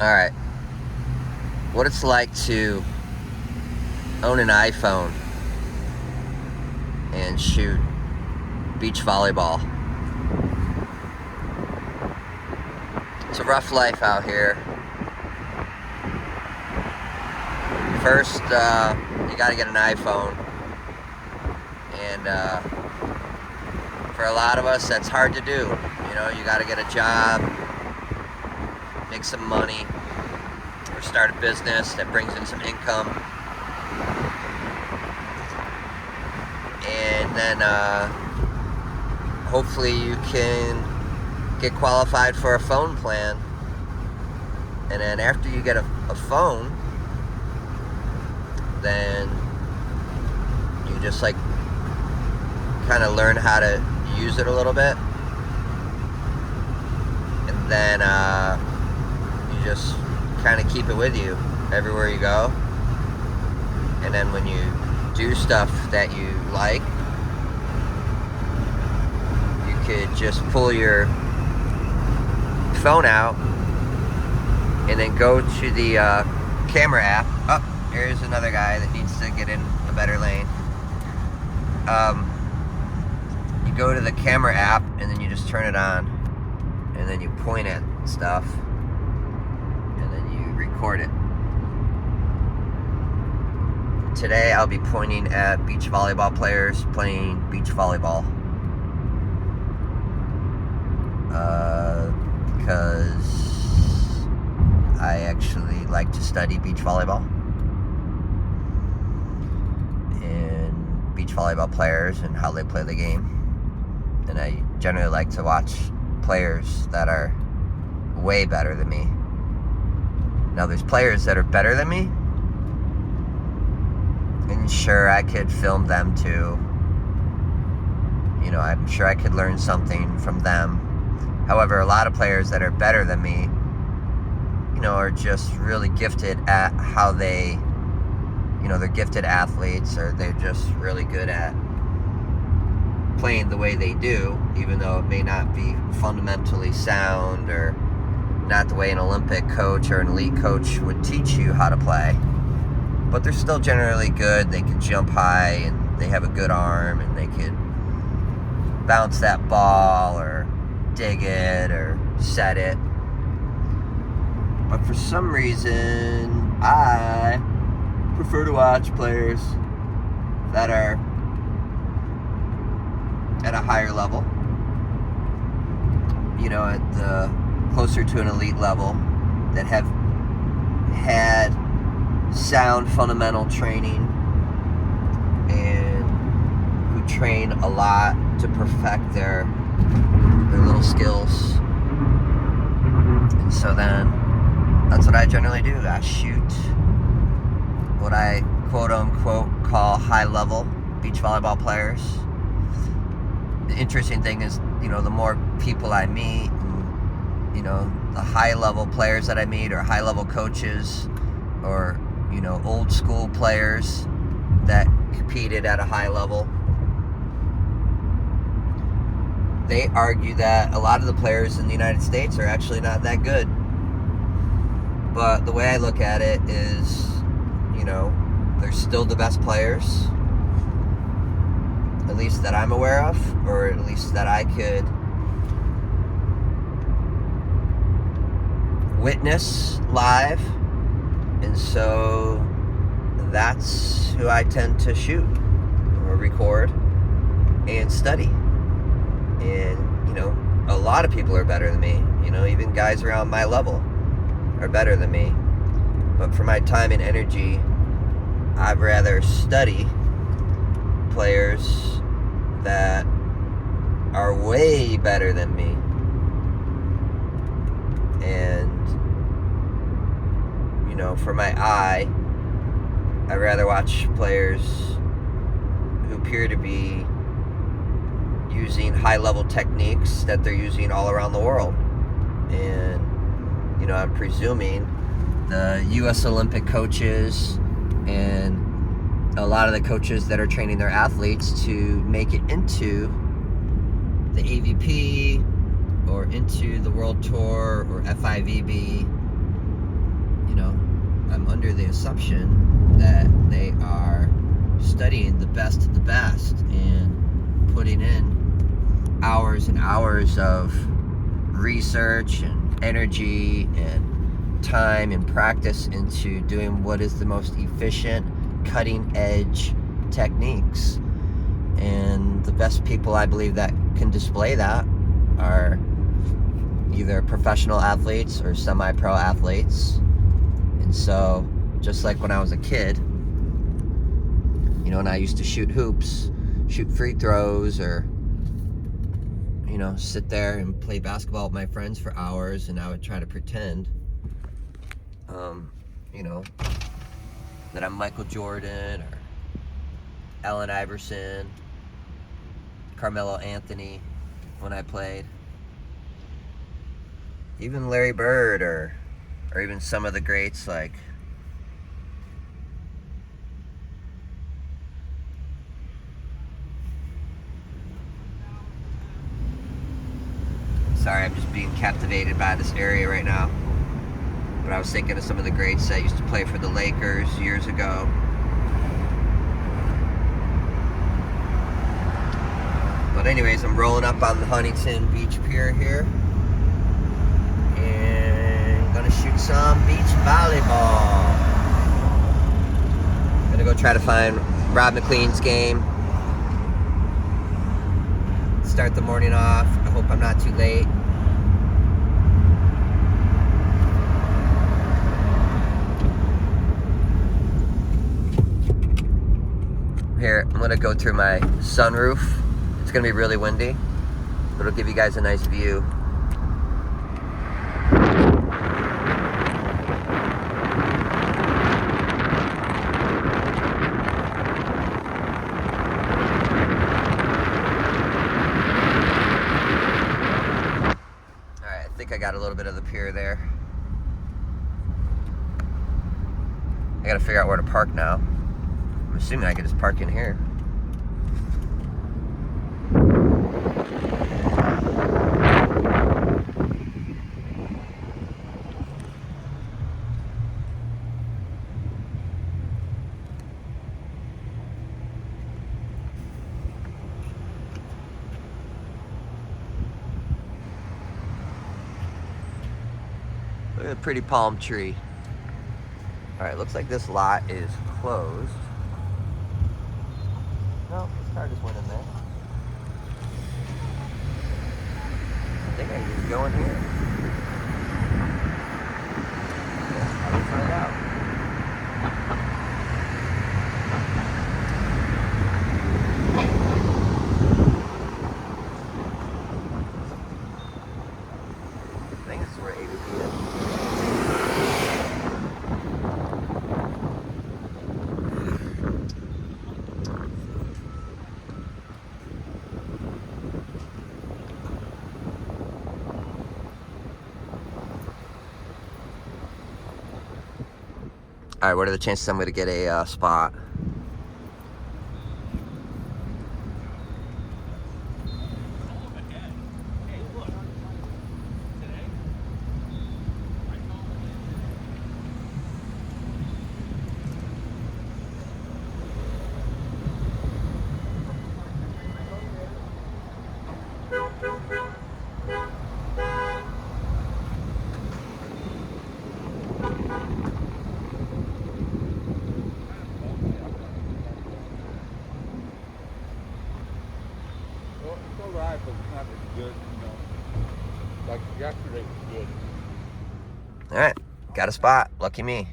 Alright, what it's like to own an iPhone and shoot beach volleyball. It's a rough life out here. First, you gotta get an iPhone, and for a lot of us that's hard to do. You know, you gotta get a job, make some money, or start a business that brings in some income, and then hopefully you can get qualified for a phone plan. And then after you get a phone, then you just like kind of learn how to use it a little bit, and then you just kind of keep it with you everywhere you go. And then when you do stuff that you like, you could just pull your phone out and then go to the camera app. Oh, here's another guy that needs to get in a better lane. You go to the camera app and then you just turn it on, and then you point at stuff, and then you record it. Today I'll be pointing at beach volleyball players playing beach volleyball. Because I actually like to study beach volleyball and beach volleyball players and how they play the game. And I generally like to watch players that are way better than me. Now, there's players that are better than me, and sure, I could film them too. You know, I'm sure I could learn something from them. However, a lot of players that are better than me, you know, are just really gifted at how they, you know, they're gifted athletes, or they're just really good at playing the way they do, even though it may not be fundamentally sound or not the way an Olympic coach or an elite coach would teach you how to play. But they're still generally good. They can jump high, and they have a good arm, and they could bounce that ball or dig it or set it. But for some reason, I prefer to watch players that are at a higher level, you know, at the closer to an elite level, that have had sound fundamental training and who train a lot to perfect their little skills. And so then that's what I generally do. I shoot what I quote unquote call high level beach volleyball players. The interesting thing is, you know, the more people I meet, and, you know, the high level players that I meet, or high level coaches, or, you know, old school players that competed at a high level, they argue that a lot of the players in the United States are actually not that good. But the way I look at it is, you know, they're still the best players, at least that I'm aware of, or at least that I could witness live. And so that's who I tend to shoot or record and study. And, you know, a lot of people are better than me. You know, even guys around my level are better than me. But for my time and energy, I'd rather study players that are way better than me. And, you know, for my eye, I'd rather watch players who appear to be using high-level techniques that they're using all around the world. And, you know, I'm presuming the U.S. Olympic coaches and a lot of the coaches that are training their athletes to make it into the AVP or into the World Tour or FIVB I'm under the assumption that they are studying the best of the best and putting in hours and hours of research and energy and time and practice into doing what is the most efficient, cutting edge techniques. And the best people I believe that can display that are either professional athletes or semi-pro athletes. And so, just like when I was a kid, and I used to shoot hoops, shoot free throws, or sit there and play basketball with my friends for hours, and I would try to pretend that I'm Michael Jordan or Allen Iverson, Carmelo Anthony when I played. Even Larry Bird or even some of the greats like sorry, I'm just being captivated by this area right now. But I was thinking of some of the greats that used to play for the Lakers years ago. But anyways, I'm rolling up on the Huntington Beach Pier here. And gonna shoot some beach volleyball. Gonna go try to find Rob McLean's game. Start the morning off. I hope I'm not too late. Here, I'm gonna go through my sunroof. It's gonna be really windy, but it'll give you guys a nice view. I got a little bit of the pier there. I gotta figure out where to park now. I'm assuming I can just park in here. Look at the pretty palm tree. Alright, looks like this lot is closed. No, this car just went in there. I think I can just go in here. Yeah, I will find out. I think this is where AVP is. All right, what are the chances I'm going to get a spot? But it's not as good, Like yesterday was good. All right, got a spot. Lucky me.